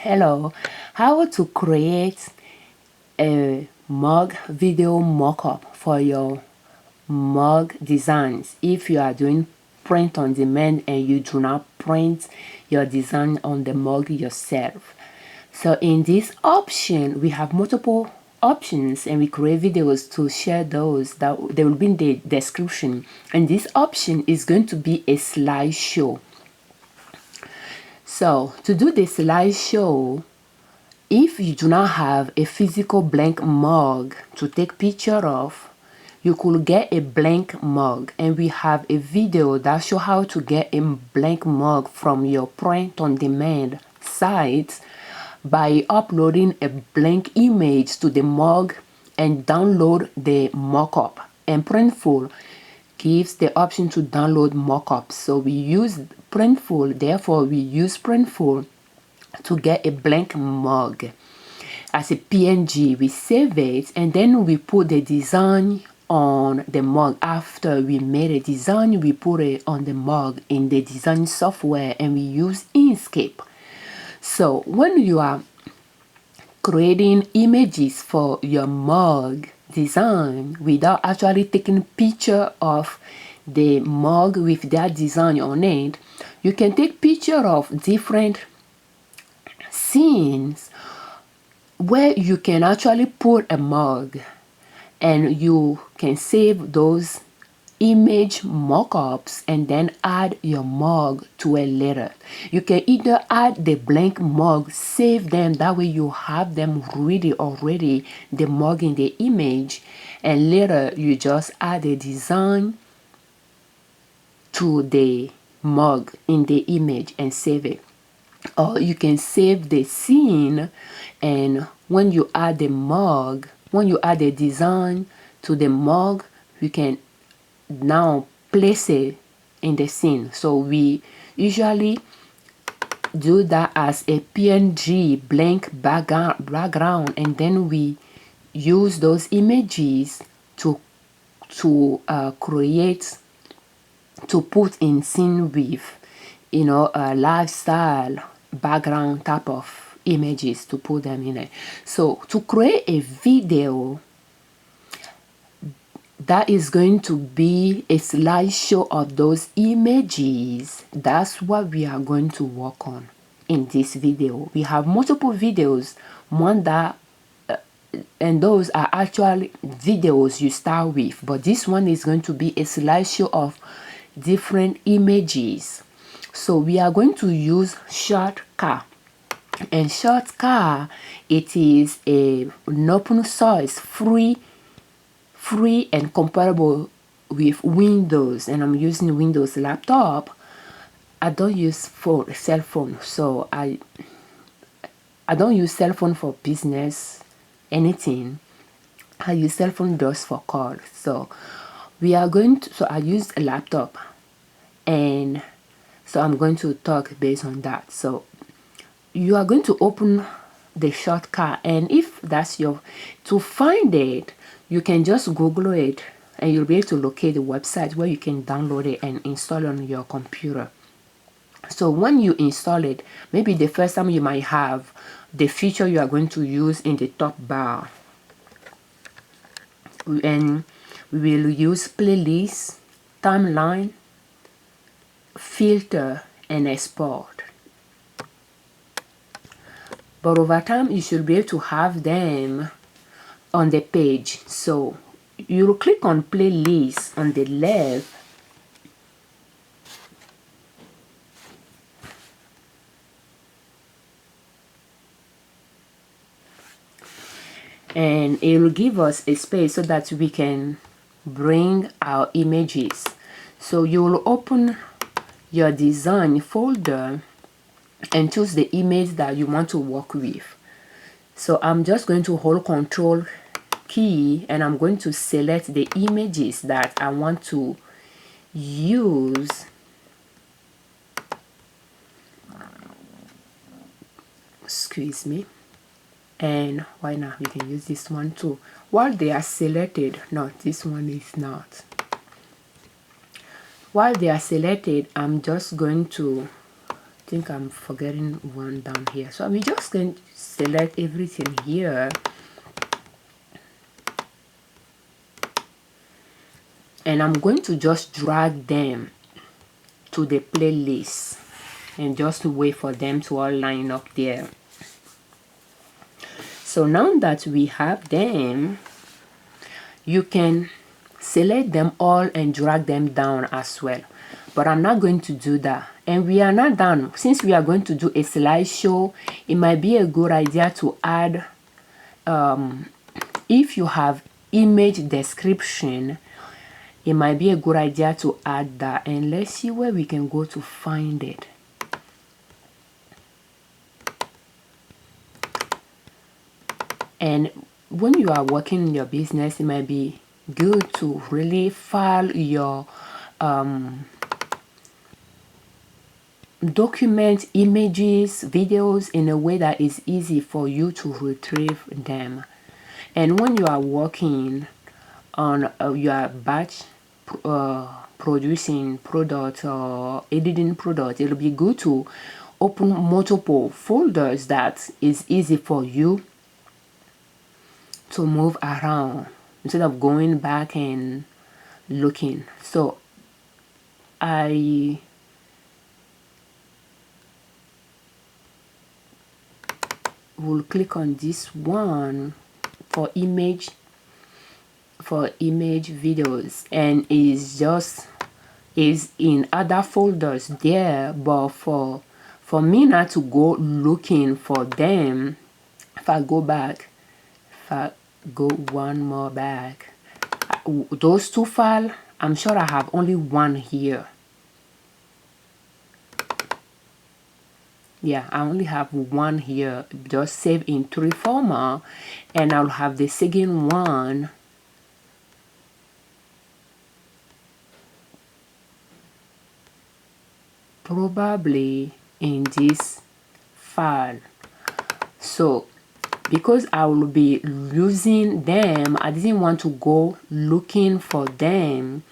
Hello, how to create a mug video mockup for your mug designs if you are doing print on demand and you do not print your design on the mug yourself. So in this option we have multiple options and we create videos to share those that they will be in the description, and this option is going to be a slideshow. So to do the slideshow, if you do not have a physical blank mug to take picture of, you could get a blank mug, and we have a video that shows how to get a blank mug from your print on demand site by uploading a blank image to the mug and download the mockup. And Printful gives the option to download mockups, so we use Printful. Therefore we use Printful to get a blank mug as a PNG. We save it and then we put the design on the mug. After we made a design, we put it on the mug in the design software and we use Inkscape. So when you are creating images for your mug design without actually taking picture of the mug with that design on it, you can take picture of different scenes where you can actually put a mug, and you can save those image mockups and then add your mug to it later. You can either add the blank mug, save them, that way you have them ready already, the mug in the image, and later you just add a design to the mug in the image and save it. Or you can save the scene, and when you add the mug, when you add the design to the mug, you can now place it in the scene. So we usually do that as a PNG blank background, and then we use those images to create, to put in scene with, you know, a lifestyle background type of images to put them in it. So to create a video that is going to be a slideshow of those images, that's what we are going to work on in this video. We have multiple videos, one that and those are actually videos you start with, but this one is going to be a slideshow of different images. So we are going to use Shotcut, and Shotcut, it is an open source free and compatible with Windows, and I'm using Windows laptop. I don't use cell phone, so I don't use cell phone for business anything. I use cell phone just for calls. So we are going to, so I use a laptop, and so I'm going to talk based on that. So you are going to open the Shotcut, and if that's your, to find it, you can just Google it and you'll be able to locate the website where you can download it and install it on your computer. So when you install it, maybe the first time you might have the feature you are going to use in the top bar, and we will use playlist, timeline, filter, and export. But over time you should be able to have them on the page. So you'll click on playlist on the left, and it will give us a space so that we can bring our images. So you will open your design folder and choose the image that you want to work with. So I'm just going to hold Control key and I'm going to select the images that I want to use. Excuse me. And why not, we can use this one too. While they are selected, no, this one is not. While they are selected, I'm just going to think I'm forgetting one down here. So I'm just going to select everything here. And I'm going to just drag them to the playlist and just wait for them to all line up there. So now that we have them, you can select them all and drag them down as well. But I'm not going to do that. And we are not done. Since we are going to do a slideshow, it might be a good idea to add, if you have image description, it might be a good idea to add that. And let's see where we can go to find it. And when you are working in your business, it might be good to really file your document images, videos in a way that is easy for you to retrieve them. And when you are working on your batch producing product or editing product, it'll be good to open multiple folders that is easy for you to move around instead of going back and looking. So I will click on this one for image videos, and is in other folders there. But for me not to go looking for them, if I go back, if I go one more back, those two files, I'm sure I have only one here. Yeah, I only have one here, just save in 3 format, and I'll have the second one probably in this file. So because I will be losing them, I didn't want to go looking for them.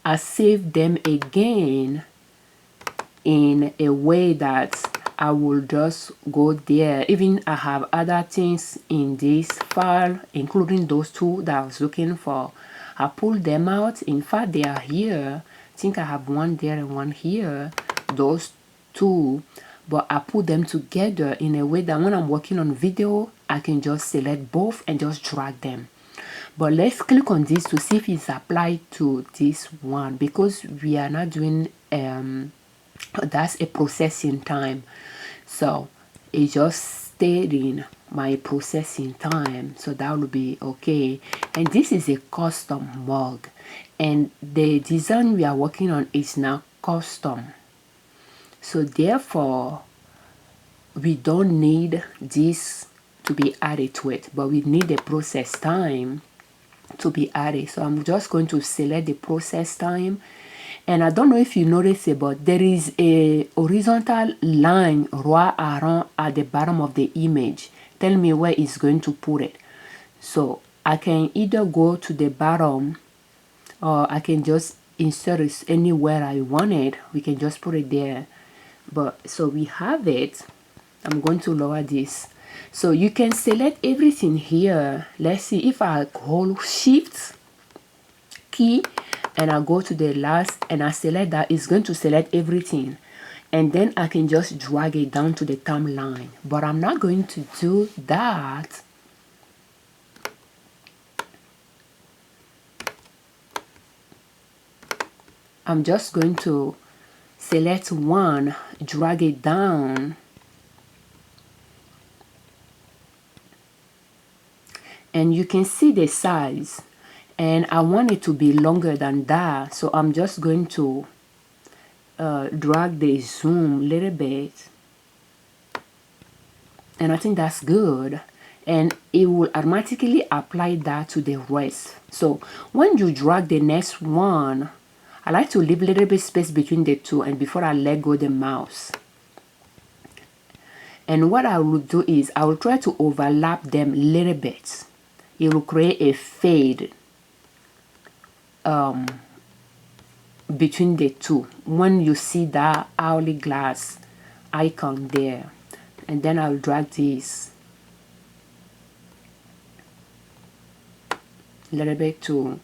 I saved them again in a way that I will just go there. Even I have other things in this file, including those two that I was looking for. I pulled them out. In fact, they are here. I think I have one there and one here, those two, but I put them together in a way that when I'm working on video, I can just select both and just drag them. But let's click on this to see if it's applied to this one, because we are not doing that's a processing time. So it just stayed in my processing time, so that will be okay. And this is a custom mug, and the design we are working on is now custom, so therefore we don't need this to be added to it, but we need the process time to be added. So I'm just going to select the process time. And I don't know if you notice it, but there is a horizontal line right around at the bottom of the image. Tell me where it's going to put it. So I can either go to the bottom, or I can just insert it anywhere I want it. We can just put it there. But so we have it. I'm going to lower this. So you can select everything here. Let's see if I hold Shift key and I go to the last and I select that, it's going to select everything, and then I can just drag it down to the timeline. But I'm not going to do that. I'm just going to select one, drag it down, and you can see the size, and I want it to be longer than that, so I'm just going to drag the zoom a little bit, and I think that's good, and it will automatically apply that to the rest. So when you drag the next one, I like to leave a little bit space between the two and before I let go the mouse. And what I will do is I will try to overlap them a little bit. It will create a fade between the two when you see that hourglass icon there. And then I'll drag this a little bit to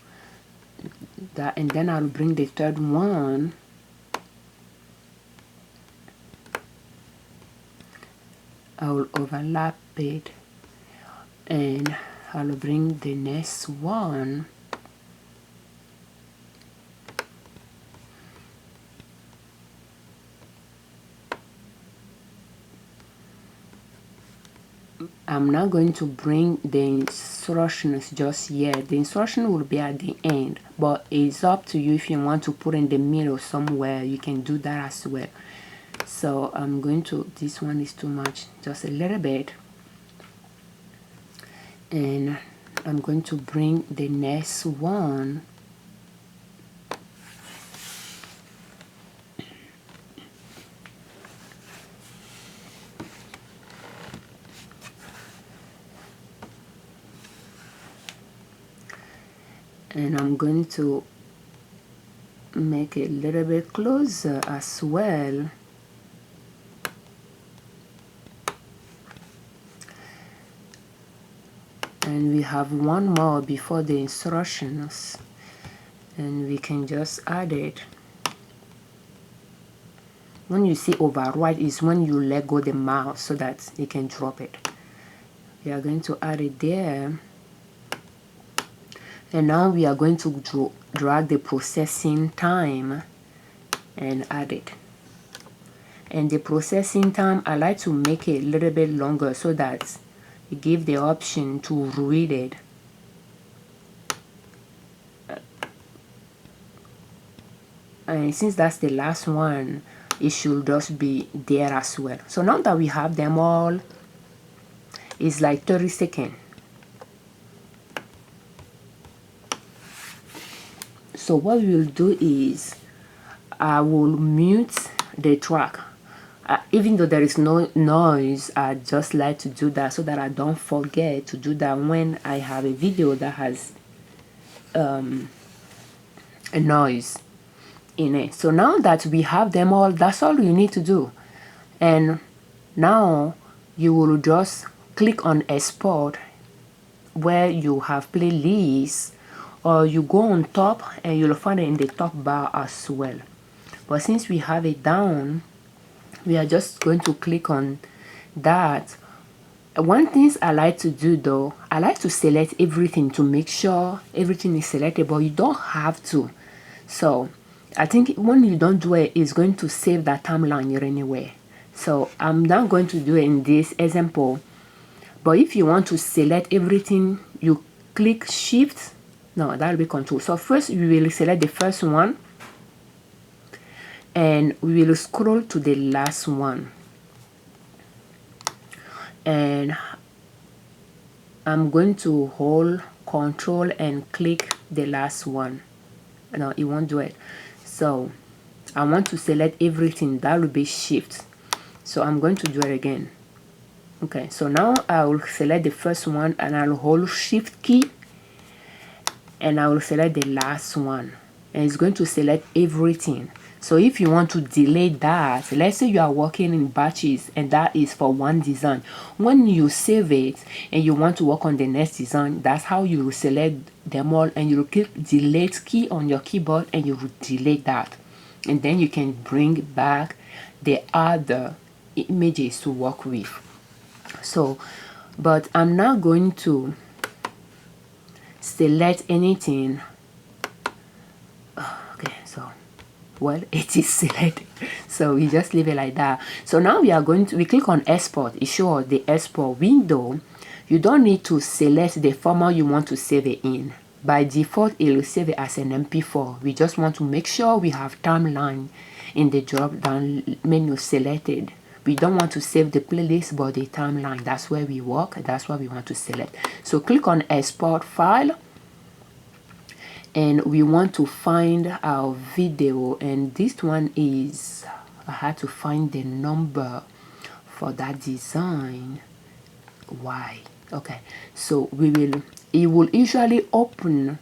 that, and then I'll bring the third one I'll overlap it, and I'll bring the next one I'm not going to bring the instructions just yet. The instruction will be at the end, but it's up to you. If you want to put in the middle somewhere, you can do that as well. So I'm going to, this one is too much, just a little bit, and I'm going to bring the next one and I'm going to make it a little bit closer as well. And we have one more before the instructions, and we can just add it. When you see override is when you let go the mouse so that you can drop it. We are going to add it there. And now we are going to drag the processing time and add it. And the processing time, I like to make it a little bit longer so that it gives the option to read it. And since that's the last one, it should just be there as well. So now that we have them all, it's like 30 seconds. So what we will do is I will mute the track. Even though there is no noise, I just like to do that so that I don't forget to do that when I have a video that has a noise in it. So now that we have them all, that's all you need to do. And now you will just click on export where you have playlists, or you go on top and you'll find it in the top bar as well. But since we have it down, we are just going to click on that. One thing I like to do though, I like to select everything to make sure everything is selected, but you don't have to. So I think when you don't do it, it's going to save that timeline here anyway. So I'm not going to do it in this example. But if you want to select everything, you click shift. No, that'll be control. So first we will select the first one, and we will scroll to the last one. And I'm going to hold control and click the last one. No, it won't do it. So I want to select everything. That will be shift. So I'm going to do it again. Okay, so now I will select the first one and I'll hold shift key, and I will select the last one, and it's going to select everything. So if you want to delay that, let's say you are working in batches and that is for one design, when you save it and you want to work on the next design, that's how you will select them all, and you will click delete key on your keyboard and you will delete that, and then you can bring back the other images to work with. So but I'm not going to select anything. Okay, so well, it is selected, so we just leave it like that. So now we are going to, we click on export. It shows the export window. You don't need to select the format you want to save it in. By default it will save it as an MP4. We just want to make sure we have timeline in the drop down menu selected. We don't want to save the playlist but the timeline. That's where we work. That's what we want to select. So click on export file, and we want to find our video, and this one is, I had to find the number for that design. Why? Okay, so we will, it will usually open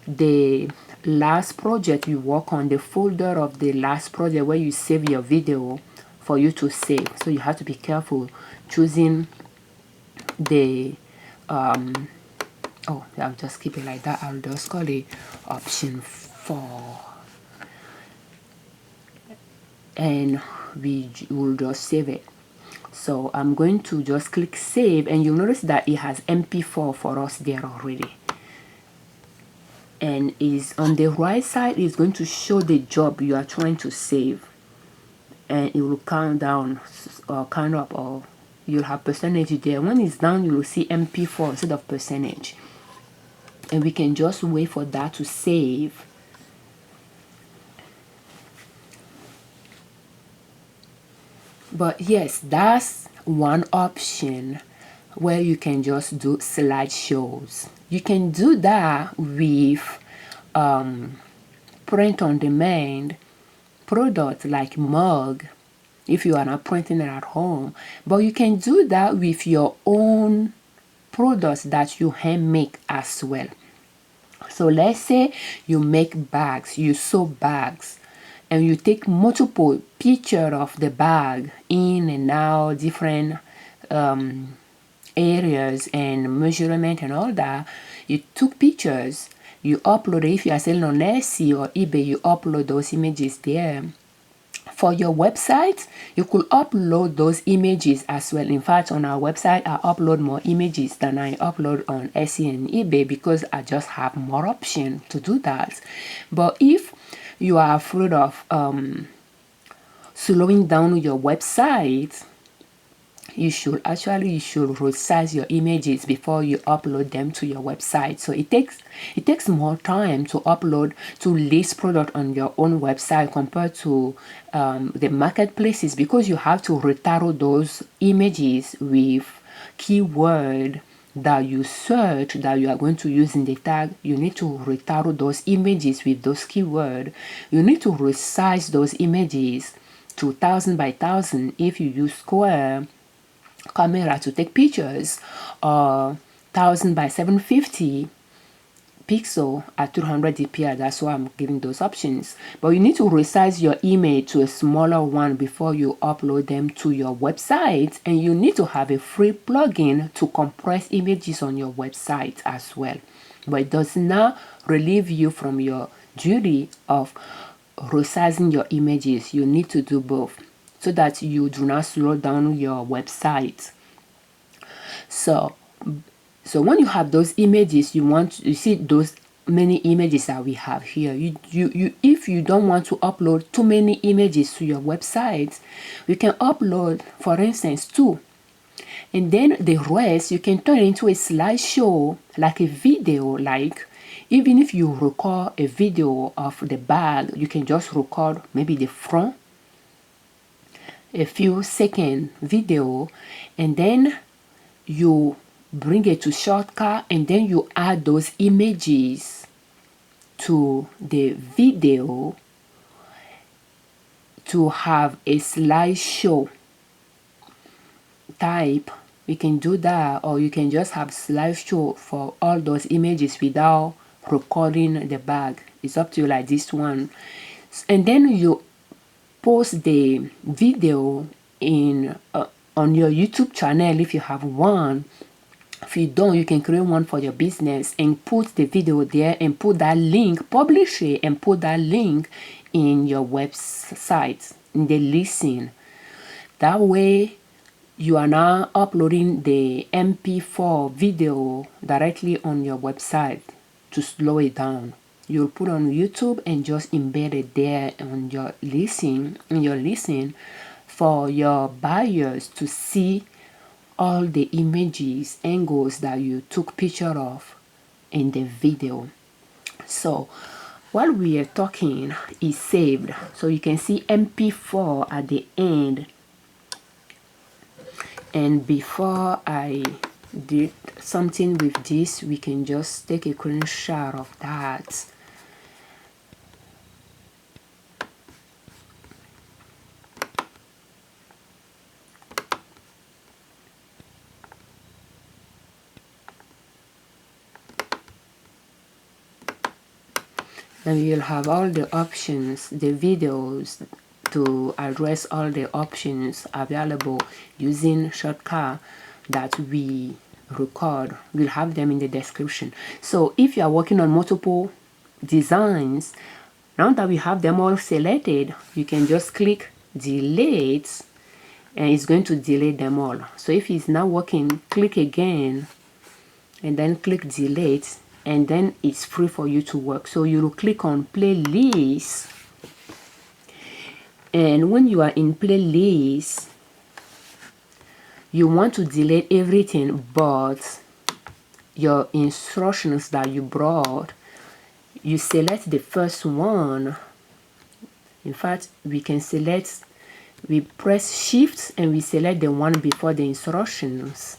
the last project you work on, the folder of the last project where you save your video for you to save. So you have to be careful choosing the oh, I'll just keep it like that. I'll just call it option 4, and we will just save it. So I'm going to just click save, and you'll notice that it has MP4 for us there already, and is on the right side is going to show the job you are trying to save, and it will count down or count up, or you'll have percentage there. When it's down, you will see MP4 instead of percentage, and we can just wait for that to save. But yes, that's one option where you can just do slideshows. You can do that with print on demand products like mug if you are not printing it at home, but you can do that with your own products that you hand make as well. So let's say you make bags, you sew bags, and you take multiple pictures of the bag in and out, different areas and measurement and all that. You took pictures, you upload it. If you are selling on L.L.C or eBay, you upload those images there. For your website, you could upload those images as well. In fact, on our website, I upload more images than I upload on Etsy and eBay because I just have more option to do that. But if you are afraid of slowing down your website, you should resize your images before you upload them to your website. So it takes more time to list product on your own website compared to the marketplaces, because you have to retitle those images with keyword that you search, that you are going to use in the tag. You need to retitle those images with those keyword. You need to resize those images to 1000 by 1000 if you use Square camera to take pictures, or 1000 by 750 pixel at 200 dpi. That's why I'm giving those options. But you need to resize your image to a smaller one before you upload them to your website, and you need to have a free plugin to compress images on your website as well. But it does not relieve you from your duty of resizing your images. You need to do both so that you do not slow down your website. So when you have those images, you see those many images that we have here. If you don't want to upload too many images to your website, you can upload, for instance, 2, and then the rest you can turn into a slideshow, like a video. Like, even if you record a video of the bag, you can just record maybe the front, a few second video, and then you bring it to Shotcut, and then you add those images to the video to have a slideshow type. You can do that, or you can just have slideshow for all those images without recording the bag. It's up to you, like this one. And then you post the video in on your YouTube channel if you have one. If you don't, you can create one for your business and put the video there and put that link, publish it and put that link in your website, in the listing. That way you are now uploading the MP4 video directly on your website to slow it down. You'll put on YouTube and just embed it there on your listing, for your buyers to see all the images, angles that you took picture of in the video. So while we are talking, it's saved. So you can see MP4 at the end. And before I did something with this, we can just take a screenshot of that. and you'll have all the options, the videos to address all the options available using Shotcut that we record. We'll have them in the description. So if you are working on multiple designs, now that we have them all selected, you can just click delete and it's going to delete them all. So if it's not working, click again and then click delete, and then it's free for you to work. So you will click on playlist, and when you are in playlist, you want to delete everything but your instructions that you brought. You select the first one. In fact, we can select, we press shift and we select the one before the instructions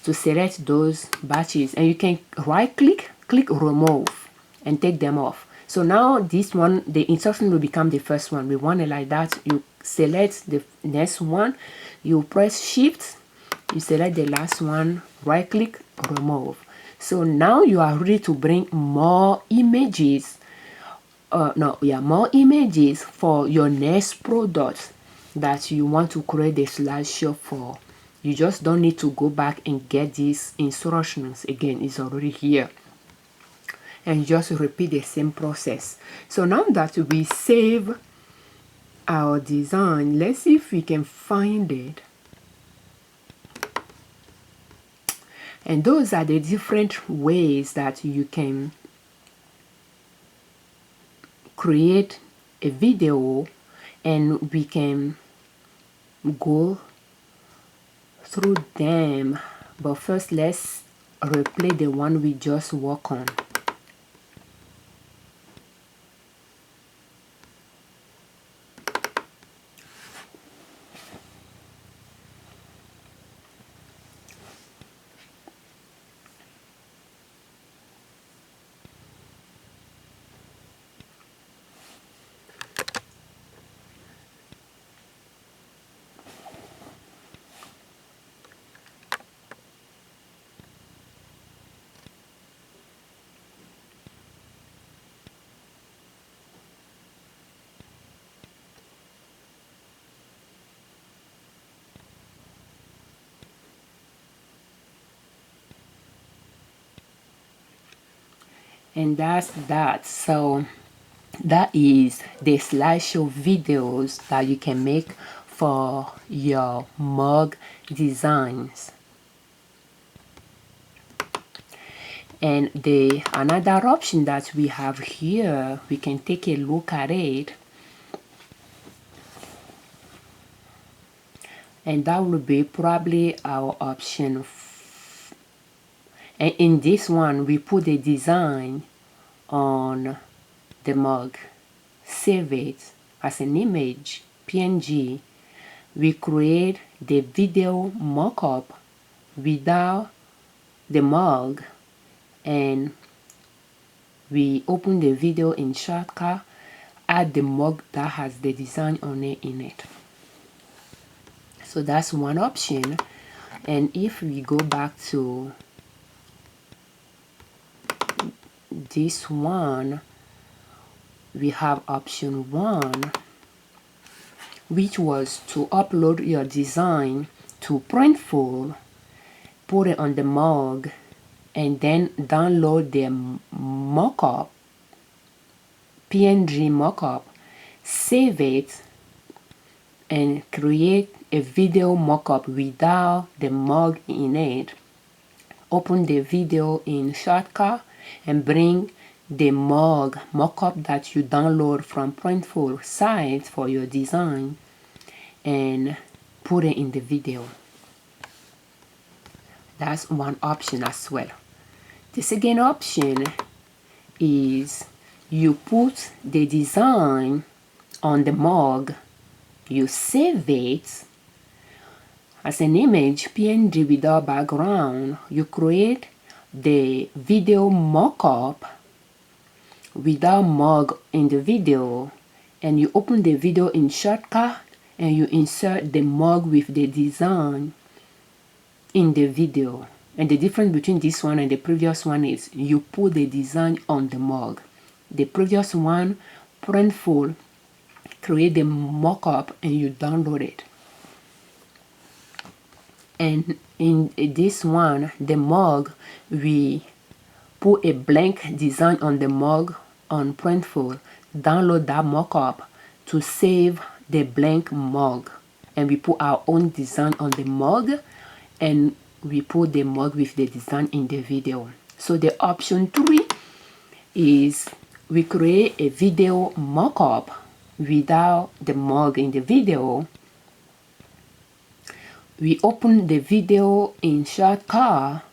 to select those batches, and you can right click, click remove and take them off. So now this one, the instruction will become the first one. We want it like that. You select the next one, you press shift, you select the last one, right click, remove. So now you are ready to bring more images, more images for your next product that you want to create a slideshow for. You just don't need to go back and get these instructions again. It's already here, and just repeat the same process. So now that we save our design, let's see if we can find it. And those are the different ways that you can create a video, and we can go through them. But first, let's replay the one we just worked on. And that's that. So that is the slideshow videos that you can make for your mug designs. And the another option that we have here, we can take a look at it, and that will be probably our option. And in this one, we put the design on the mug, save it as an image, PNG. We create the video mockup without the mug, and we open the video in Shotcut, add the mug that has the design on it in it. So that's one option. And if we go back to this one, we have option 1, which was to upload your design to Printful, put it on the mug, and then download the mockup, PNG mockup, save it, and create a video mockup without the mug in it. Open the video in Shotcut and bring the mug mockup that you download from Printful site for your design and put it in the video. That's one option as well. The second option is you put the design on the mug, you save it as an image, PNG without background, you create the video mockup without mug in the video, and you open the video in Shotcut and you insert the mug with the design in the video. And the difference between this one and the previous one is you put the design on the mug. the previous one, Printful, create the mockup and you download it. And in this one, the mug, we put a blank design on the mug on Printful, download that mockup to save the blank mug, and we put our own design on the mug, and we put the mug with the design in the video. So the option 3 is we create a video mockup without the mug in the video. We open the video in Shotcut,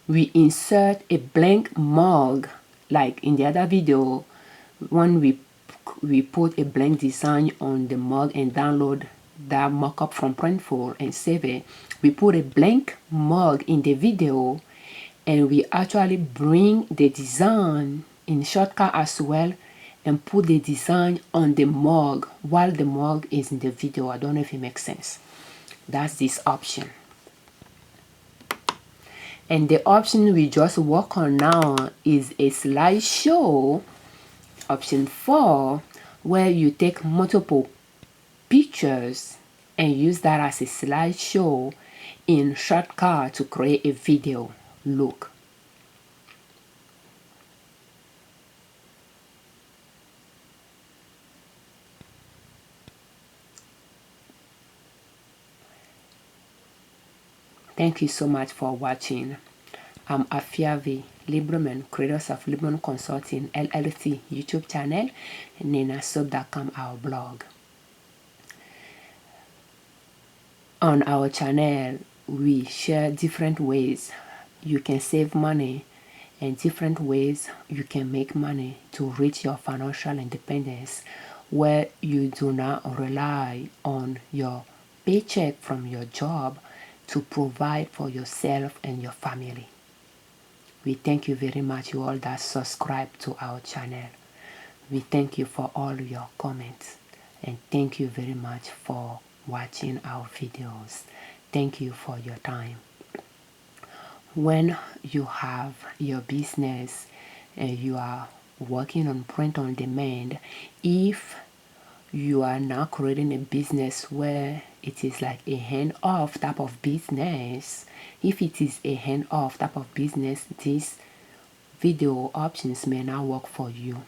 we insert a blank mug like in the other video when we put a blank design on the mug and download that mockup from Printful and save it. We put a blank mug in the video and we actually bring the design in Shotcut as well and put the design on the mug while the mug is in the video. I don't know if it makes sense. That's this option. And the option we just work on now is a slideshow, option 4, where you take multiple pictures and use that as a slideshow in Shotcut to create a video look. Thank you so much for watching. I'm Afiavi, Libreman, creators of Libreman Consulting, L.L.C YouTube channel, and NinaSub.com, our blog. On our channel, we share different ways you can save money and different ways you can make money to reach your financial independence, where you do not rely on your paycheck from your job to provide for yourself and your family. We thank you very much, you all that subscribe to our channel. We thank you for all your comments, and thank you very much for watching our videos. Thank you for your time. When you have your business and you are working on print on demand, if you are now creating a business where it is like a hand-off type of business, if it is a hand-off type of business, these video options may not work for you.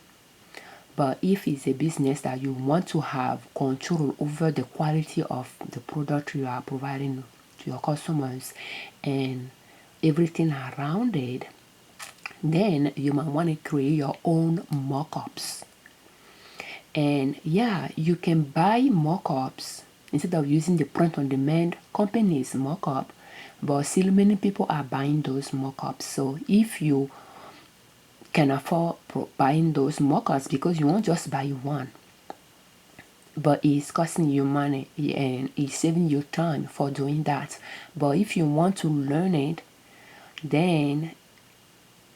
But if it's a business that you want to have control over the quality of the product you are providing to your customers and everything around it, then you might want to create your own mockups. And yeah, you can buy mockups instead of using the print-on-demand company's mockup, but still many people are buying those mockups. So if you can afford buying those mockups, because you won't just buy one, but it's costing you money and it's saving you time for doing that. But if you want to learn it, then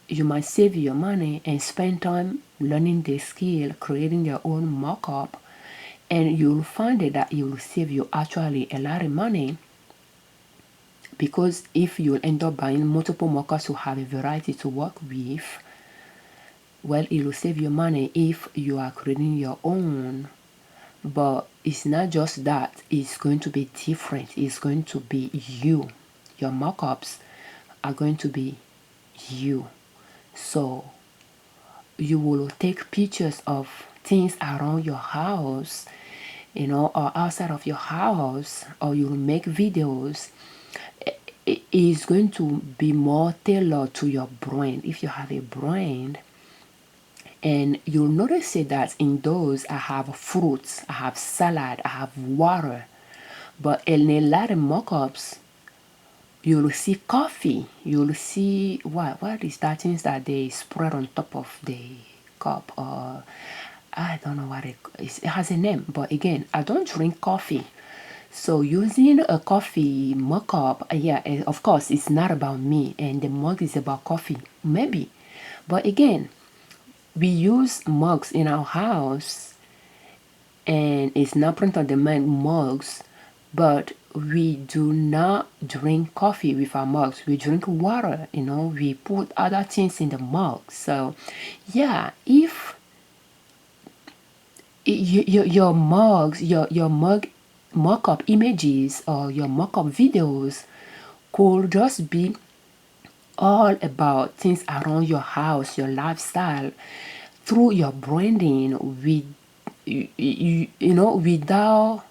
you might save your money and spend time learning the skill, creating your own mockup, and you'll find that it will save you actually a lot of money, because if you end up buying multiple mockups to have a variety to work with, well, it will save you money if you are creating your own. But it's not just that, it's going to be different. It's going to be you. Your mockups are going to be you. So you will take pictures of things around your house, you know, or outside of your house, or you'll make videos. It is going to be more tailored to your brand if you have a brand. And you'll notice that in those I have fruits, I have salad, I have water. But in a lot of mockups, you'll see coffee. You'll see what is that things that they spread on top of the cup, or I don't know what it has a name. But again, I don't drink coffee. So using a coffee mockup, yeah, of course, it's not about me, and the mug is about coffee, maybe. But again, we use mugs in our house, and it's not print-on-demand mugs, but we do not drink coffee with our mugs. We drink water, you know, we put other things in the mug. So yeah, if your mugs, your mug mock-up images or your mock-up videos could just be all about things around your house, your lifestyle, through your branding with you know, without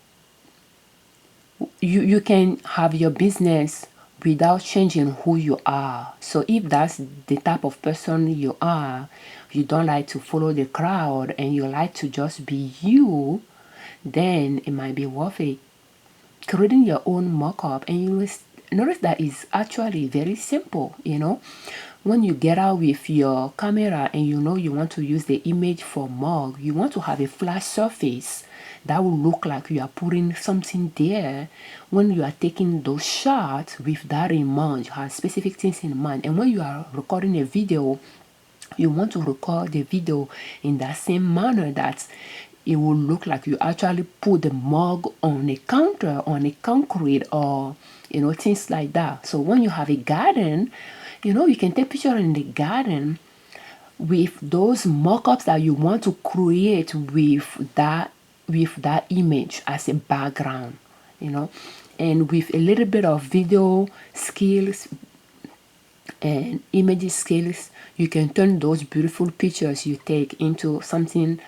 you can have your business without changing who you are. So if that's the type of person you are, you don't like to follow the crowd and you like to just be you, then it might be worth it creating your own mock-up. And you will notice that it's actually very simple. You know, when you get out with your camera and you know you want to use the image for mug, you want to have a flat surface that will look like you are putting something there. When you are taking those shots with that in mind, you have specific things in mind. And when you are recording a video, you want to record the video in that same manner that it will look like you actually put the mug on a counter, on a concrete, or you know, things like that. So when you have a garden, you know, you can take picture in the garden with those mock-ups that you want to create with that image as a background, you know. And with a little bit of video skills and image skills, you can turn those beautiful pictures you take into something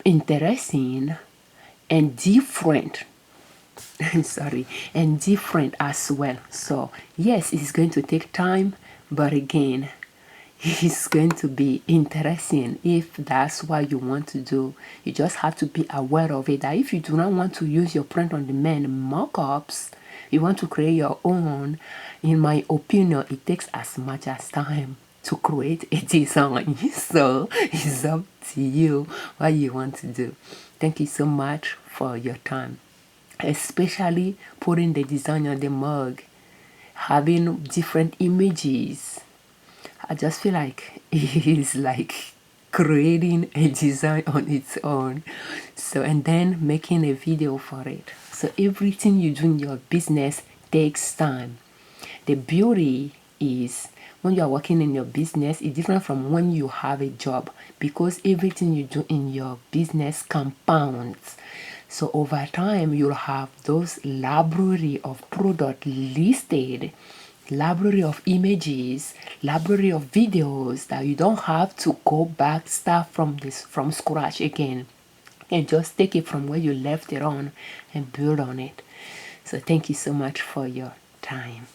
interesting and different. Sorry, and different as well. So yes, it's going to take time, but again, it's going to be interesting if that's what you want to do. You just have to be aware of it, that if you do not want to use your print on demand mock-ups, you want to create your own, in my opinion, it takes as much as time to create a design. So it's up to you what you want to do. Thank you so much for your time, especially putting the design on the mug, having different images. I just feel like it is like creating a design on its own. So, and then making a video for it. So everything you do in your business takes time. The beauty is when you are working in your business, it's different from when you have a job, because everything you do in your business compounds. So over time, you'll have those library of product listed, library of images, library of videos that you don't have to go back, start from scratch again, and just take it from where you left it on and build on it. So thank you so much for your time.